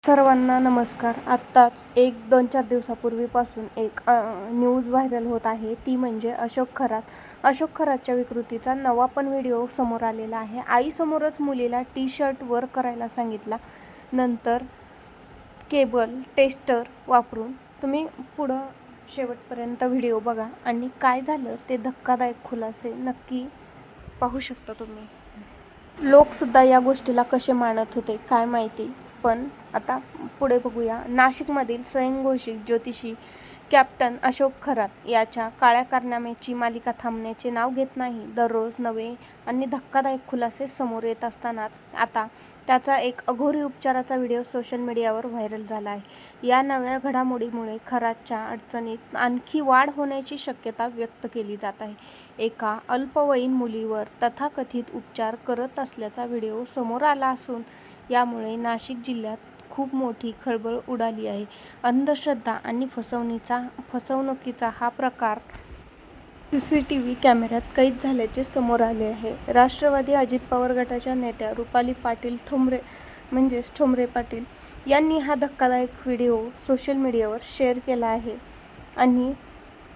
सर्वांना नमस्कार. आत्ताच 1-2-4 दिवसापूर्वीपासून एक न्यूज व्हायरल होत आहे, ती म्हणजे अशोक खरात. अशोक खरातच्या विकृतीचा नवा पण व्हिडिओ समोर आलेला आहे. आईसमोरच मुलीला टी-शर्ट वर करायला सांगितला, नंतर केबल टेस्टर वापरून. तुम्ही पुढं शेवटपर्यंत व्हिडिओ बघा आणि काय झालं ते धक्कादायक खुलासे नक्की पाहू शकता तुम्ही. लोकसुद्धा या गोष्टीला कसे मानत होते काय माहिती, पण आता पुढे बघूया. नाशिकमधील स्वयंघोषित ज्योतिषी कॅप्टन अशोक खरात याच्या काळ्या कारनाम्याची मालिका थांबण्याचे नाव घेत नाही. दररोज नवे आणि धक्कादायक खुलासे समोर येत असतानाच आता त्याचा एक अघोरी उपचाराचा व्हिडिओ सोशल मीडियावर व्हायरल झाला आहे. या नव्या घडामोडीमुळे खरातच्या अडचणीत आणखी वाढ होण्याची शक्यता व्यक्त केली जात आहे. एका अल्पवयीन मुलीवर तथाकथित उपचार करत असल्याचा व्हिडिओ समोर आला असून यामुळे नाशिक जिल्ह्यात खूप मोठी खळबळ उडाली आहे. अंधश्रद्धा आणि फसवणुकीचा हा प्रकार सीसीटीव्ही कॅमेऱ्यात कैद झाल्याचे समोर आले आहे. राष्ट्रवादी अजित पवार गटाच्या नेत्या रुपाली पाटील ठोंबरे पाटील यांनी हा धक्कादायक व्हिडिओ सोशल मीडियावर शेअर केला आहे आणि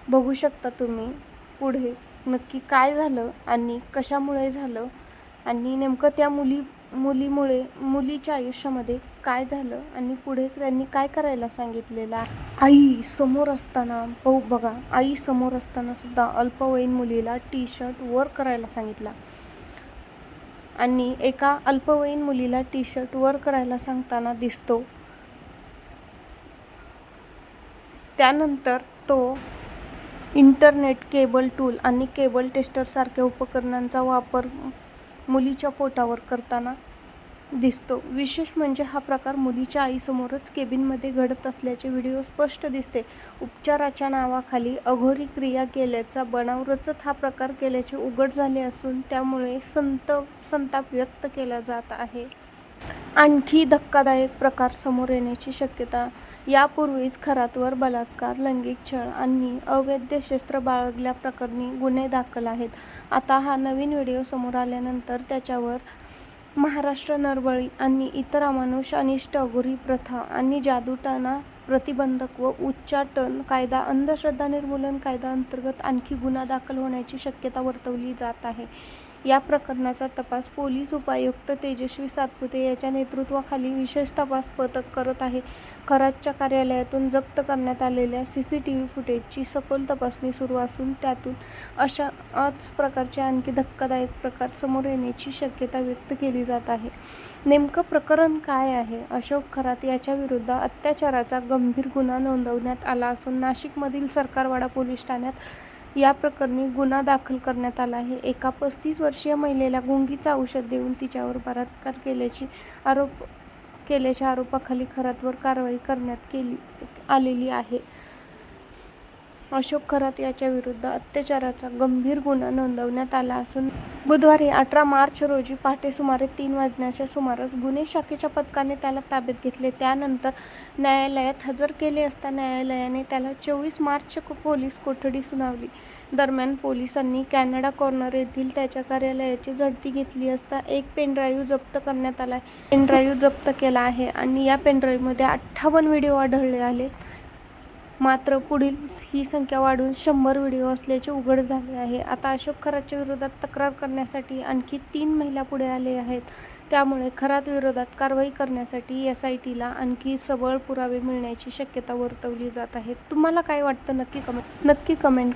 बघू शकता तुम्ही पुढे नक्की काय झालं आणि कशामुळे झालं आणि नेमकं त्या मुलीच्या आयुष्यामध्ये काय झालं आणि पुढे त्यांनी काय करायला सांगितलेलं आहे. आई समोर असताना सुद्धा अल्पवयीन मुलीला टी-शर्ट वर करायला सांगितला आणि एका अल्पवयीन मुलीला टी-शर्ट वर करायला सांगताना दिसतो. त्यानंतर तो इंटरनेट, केबल टूल आणि केबल टेस्टर सारख्या उपकरणांचा वापर मुलीच्या पोटावर करताना दिसतो. विशेष म्हणजे हा प्रकार मुलीच्या आईसमोरच केबिनमध्ये घडत असल्याचे व्हिडिओ स्पष्ट दिसते. उपचाराच्या नावाखाली अघोरी क्रिया केल्याचा बनाव रचत हा प्रकार केल्याचे उघड झाले असून त्यामुळे संताप व्यक्त केला जात आहे. आणखी धक्कादायक प्रकार समोर येण्याची शक्यता. यापूर्वीच खरातवर बलात्कार, लैंगिक छळ आणि अवैध शस्त्र बाळगल्याप्रकरणी गुन्हे दाखल आहेत. आता हा नवीन व्हिडिओ समोर आल्यानंतर त्याच्यावर महाराष्ट्र नरबळी आणि इतर अमानुष अनिष्ट अघोरी प्रथा आणि जादूटोणा प्रतिबंधक व उच्चाटन कायदा, अंधश्रद्धा निर्मूलन कायदा अंतर्गत आणखी गुन्हा दाखल होण्याची शक्यता वर्तवली जात आहे. या प्रकरणाचा तपास पोलीस उपायुक्त तेजस्वी सातपुते यांच्या नेतृत्वाखाली विशेष तपास पथक करत आहे. खरातच्या कार्यालयातून जप्त करण्यात आलेल्या सीसीटीव्ही फुटेजची सखोल तपासणी सुरू असून त्यातून अशाच प्रकारचे आणखी धक्कादायक प्रकार समोर येण्याची शक्यता व्यक्त केली जात आहे. नेमकं प्रकरण काय आहे? अशोक खरात याच्याविरुद्ध अत्याचाराचा गंभीर गुन्हा नोंदवण्यात आला असून नाशिकमधील सरकारवाडा पोलीस ठाण्यात या प्रकरणी गुन्हा दाखल करण्यात आला आहे. एका 35 वर्षीय महिलेला गुंगीचं औषध देऊन तिच्यावर बलात्कार केल्याच्या आरोपाखाली खरातवर कारवाई करण्यात आलेली आहे. अशोक खरात याच्याविरुद्ध अत्याचाराचा गंभीर गुन्हा नोंदवण्यात आला असून बुधवारी 18 मार्च रोजी पहाटे सुमारे 3 वाजण्याच्या सुमारास गुन्हे शाखेच्या पथकाने त्याला ताब्यात घेतले. त्यानंतर न्यायालयात हजर केले असता न्यायालयाने त्याला 24 मार्च पोलीस कोठडी सुनावली. दरम्यान पोलिसांनी कॅनडा कॉर्नर येथील त्याच्या कार्यालयाची झडती घेतली असता एक पेनड्राईव्ह जप्त करण्यात आला. पेनड्राईव्ह जप्त केला आहे आणि या पेनड्राईव्हमध्ये 58 व्हिडिओ आढळले आले. मात्र पुढील ही संख्या वाढून 100 व्हिडिओ असल्याचे उघड झाले आहे. आता अशोक खरातच्या विरोधात तक्रार करण्यासाठी आणखी 3 महिला पुढे आले आहेत. त्यामुळे खरात विरोधात कारवाई करण्यासाठी एसआयटीला आणखी सबळ पुरावे मिळण्याची शक्यता वर्तवली जात आहे. तुम्हाला काय वाटतं नक्की कमेंट